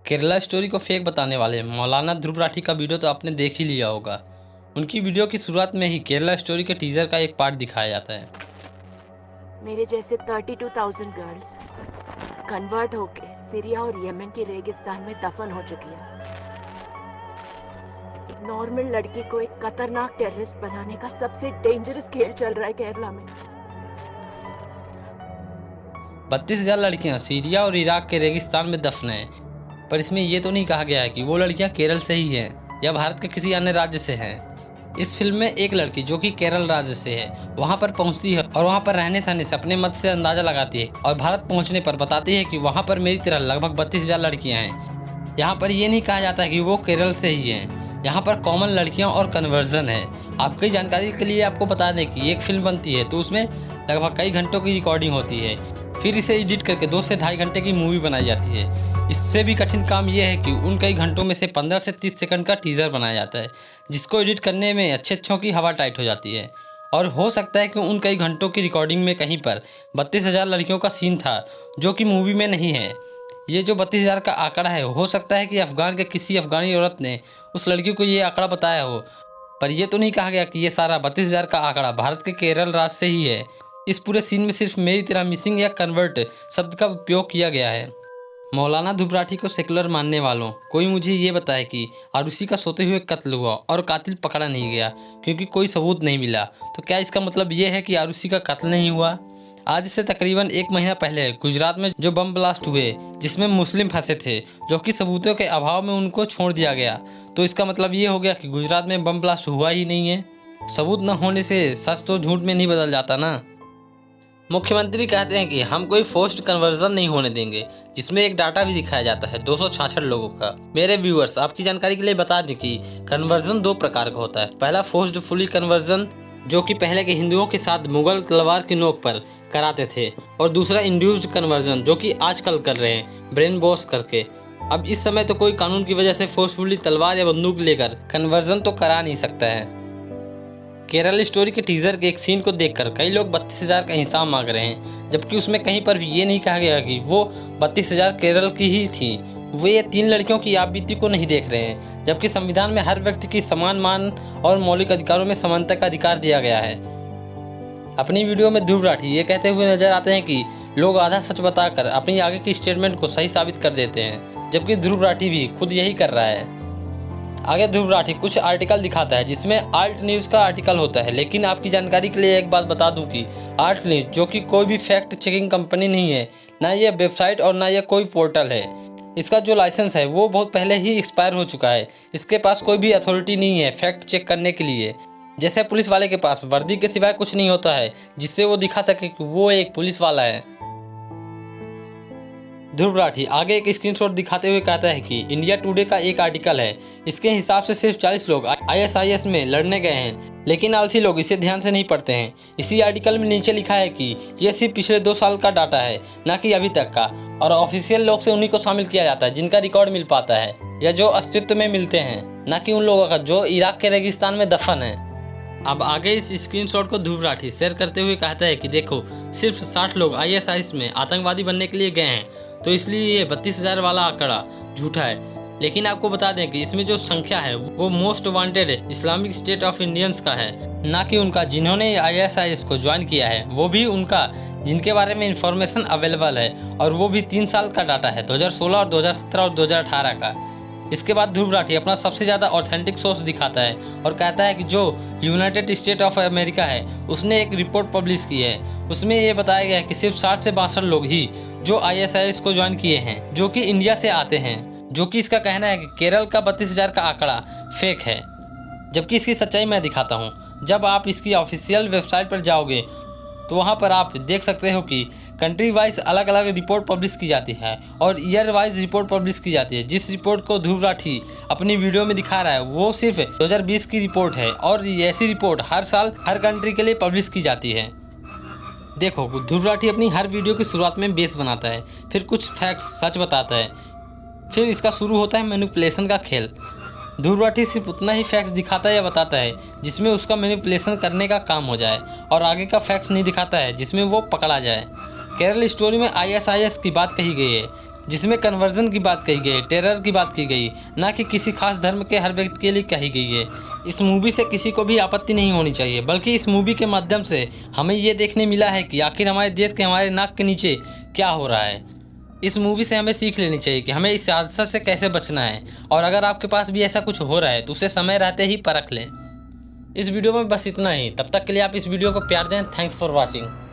Kerala story को fake बताने वाले मौलाना ध्रुव राठी का वीडियो तो आपने देख ही लिया होगा। उनकी वीडियो की शुरुआत में ही केरला स्टोरी के टीजर का एक पार्ट दिखाया जाता है। मेरे जैसे 32,000 गर्ल्स कन्वर्ट होके सीरिया और यमन के रेगिस्तान में दफन हो चुकी है। एक नॉर्मल लड़की को एक खतरनाक टेररिस्ट बनाने का सबसे डेंजरस खेल चल रहा है केरला में। 32,000 लड़कियां सीरिया और इराक के रेगिस्तान में दफन हैं, पर इसमें यह तो नहीं कहा गया है कि वो लड़कियां केरल से ही हैं या भारत के किसी अन्य राज्य से हैं। इस फिल्म में एक लड़की जो कि केरल राज्य से है वहां पर पहुंचती है और वहां पर रहने सहने से अपने मत से अंदाजा लगाती है और भारत पहुंचने पर बताती है कि वहां पर मेरी तरह लगभग 32,000 लड़कियां हैं। यहाँ पर यह नहीं कहा जाता कि वो केरल से ही हैं। यहाँ पर कॉमन लड़कियां और कन्वर्जन है। आपकी जानकारी के लिए आपको बता दें कि एक फिल्म बनती है तो उसमें लगभग कई घंटों की रिकॉर्डिंग होती है, फिर इसे एडिट करके 2 से ढाई घंटे की मूवी बनाई जाती है। इससे भी कठिन काम यह है कि उन कई घंटों में से 15 से 30 सेकंड का टीज़र बनाया जाता है, जिसको एडिट करने में अच्छों की हवा टाइट हो जाती है। और हो सकता है कि उन कई घंटों की रिकॉर्डिंग में कहीं पर 32,000 लड़कियों का सीन था जो कि मूवी में नहीं है। ये जो 32,000 का आंकड़ा है, हो सकता है कि अफगान के किसी अफगानी औरत ने उस लड़की को ये आंकड़ा बताया हो, पर यह तो नहीं कहा गया कि ये सारा 32,000 का आंकड़ा भारत के केरल राज्य से ही है। इस पूरे सीन में सिर्फ मेरी तरह मिसिंग या कन्वर्ट शब्द का उपयोग किया गया है। मौलाना ध्रुव राठी को सेकुलर मानने वालों, कोई मुझे ये बताए कि आरुषि का सोते हुए कत्ल हुआ और कातिल पकड़ा नहीं गया क्योंकि कोई सबूत नहीं मिला, तो क्या इसका मतलब ये है कि आरुषि का कत्ल नहीं हुआ? आज से तकरीबन 1 महीना पहले गुजरात में जो बम ब्लास्ट हुए जिसमें मुस्लिम फंसे थे, जो कि सबूतों के अभाव में उनको छोड़ दिया गया, तो इसका मतलब ये हो गया कि गुजरात में बम ब्लास्ट हुआ ही नहीं है। सबूत न होने से सच तो झूठ में नहीं बदल जाता ना। मुख्यमंत्री कहते हैं कि हम कोई फोर्स्ड कन्वर्जन नहीं होने देंगे, जिसमें एक डाटा भी दिखाया जाता है 266 लोगों का। मेरे व्यूअर्स, आपकी जानकारी के लिए बता दें कि कन्वर्जन 2 प्रकार का होता है। पहला फोर्स्ड फुली कन्वर्जन, जो कि पहले के हिंदुओं के साथ मुगल तलवार की नोक पर कराते थे, और दूसरा इंड्यूस्ड कन्वर्जन, जो कि आजकल कर रहे हैं ब्रेन वॉश करके। अब इस समय तो कोई कानून की वजह से फोर्सफुली तलवार या बंदूक लेकर कन्वर्जन तो करा नहीं सकता है। केरल स्टोरी के टीजर के एक सीन को देखकर कई लोग 32,000 का हिसाब मांग रहे हैं, जबकि उसमें कहीं पर भी ये नहीं कहा गया कि वो 32,000 केरल की ही थी। वे ये 3 लड़कियों की आप बीती को नहीं देख रहे हैं, जबकि संविधान में हर व्यक्ति की समान मान और मौलिक अधिकारों में समानता का अधिकार दिया गया है। अपनी वीडियो में ध्रुव राठी ये कहते हुए नजर आते हैं कि लोग आधा सच बताकर अपनी आगे की स्टेटमेंट को सही साबित कर देते हैं, जबकि ध्रुव राठी भी खुद यही कर रहा है। आगे ध्रुव राठी कुछ आर्टिकल दिखाता है जिसमें आल्ट न्यूज़ का आर्टिकल होता है, लेकिन आपकी जानकारी के लिए एक बात बता दूं कि आल्ट न्यूज़, जो कि कोई भी फैक्ट चेकिंग कंपनी नहीं है, ना ये वेबसाइट और ना ये कोई पोर्टल है। इसका जो लाइसेंस है वो बहुत पहले ही एक्सपायर हो चुका है। इसके पास कोई भी अथॉरिटी नहीं है फैक्ट चेक करने के लिए। जैसे पुलिस वाले के पास वर्दी के सिवाय कुछ नहीं होता है जिससे वो दिखा सके कि वो एक पुलिस वाला है। ध्रुव राठी आगे एक स्क्रीनशॉट दिखाते हुए कहता है कि इंडिया टुडे का एक आर्टिकल है, इसके हिसाब से सिर्फ 40 लोग ISIS में लड़ने गए हैं, लेकिन आलसी लोग इसे ध्यान से नहीं पढ़ते हैं। इसी आर्टिकल में नीचे लिखा है कि ये सिर्फ पिछले 2 साल का डाटा है, ना कि अभी तक का, और ऑफिशियल लोग से उन्हीं को शामिल किया जाता है जिनका रिकॉर्ड मिल पाता है या जो अस्तित्व में मिलते हैं, ना कि उन लोगों का जो इराक के रेगिस्तान में दफन है। अब आगे इस स्क्रीनशॉट को ध्रुव राठी शेयर करते हुए कहता है कि देखो, सिर्फ 60 लोग ISIS में आतंकवादी बनने के लिए गए हैं, तो इसलिए ये 32,000 वाला आंकड़ा झूठा है। लेकिन आपको बता दें कि इसमें जो संख्या है वो most wanted Islamic state of Indians का है, ना कि उनका जिन्होंने ISIS को ज्वाइन किया है, वो भी उनका जिनके बारे में इंफॉर्मेशन अवेलेबल है, और वो भी 3 साल का डाटा है, 2016 और 2017 और 2018 का। इसके बाद ध्रुव राठी अपना सबसे ज़्यादा ऑथेंटिक सोर्स दिखाता है और कहता है कि जो यूनाइटेड स्टेट ऑफ अमेरिका है उसने एक रिपोर्ट पब्लिश की है। उसमें ये बताया गया है कि सिर्फ 60 से 62 लोग ही जो ISIS को ज्वाइन किए हैं, जो कि इंडिया से आते हैं, जो कि इसका कहना है कि केरल का 32,000 का आंकड़ा फेक है। जबकि इसकी सच्चाई मैं दिखाता हूँ। जब आप इसकी ऑफिशियल वेबसाइट पर जाओगे तो वहाँ पर आप देख सकते हो कि कंट्री वाइज अलग अलग रिपोर्ट पब्लिश की जाती है और ईयर वाइज रिपोर्ट पब्लिश की जाती है। जिस रिपोर्ट को ध्रुव राठी अपनी वीडियो में दिखा रहा है वो सिर्फ 2020 की रिपोर्ट है, और ऐसी रिपोर्ट हर साल हर कंट्री के लिए पब्लिश की जाती है। देखो, ध्रुव राठी अपनी हर वीडियो की शुरुआत में बेस बनाता है, फिर कुछ फैक्ट्स सच बताता है, फिर इसका शुरू होता है मैनिपुलेशन का खेल। ध्रुव राठी सिर्फ उतना ही फैक्ट्स दिखाता है या बताता है जिसमें उसका मैनिपुलेशन करने का काम हो जाए, और आगे का फैक्ट्स नहीं दिखाता है जिसमें वो पकड़ा जाए। केरल स्टोरी में ISIS की बात कही गई है, जिसमें कन्वर्जन की बात कही गई, टेरर की बात की गई, ना कि किसी खास धर्म के हर व्यक्ति के लिए कही गई है। इस मूवी से किसी को भी आपत्ति नहीं होनी चाहिए, बल्कि इस मूवी के माध्यम से हमें ये देखने मिला है कि आखिर हमारे देश के हमारे नाक के नीचे क्या हो रहा है। इस मूवी से हमें सीख लेनी चाहिए कि हमें इस हादसा से कैसे बचना है, और अगर आपके पास भी ऐसा कुछ हो रहा है तो उसे समय रहते ही परख लें। इस वीडियो में बस इतना ही। तब तक के लिए आप इस वीडियो को प्यार दें। Thanks for watching.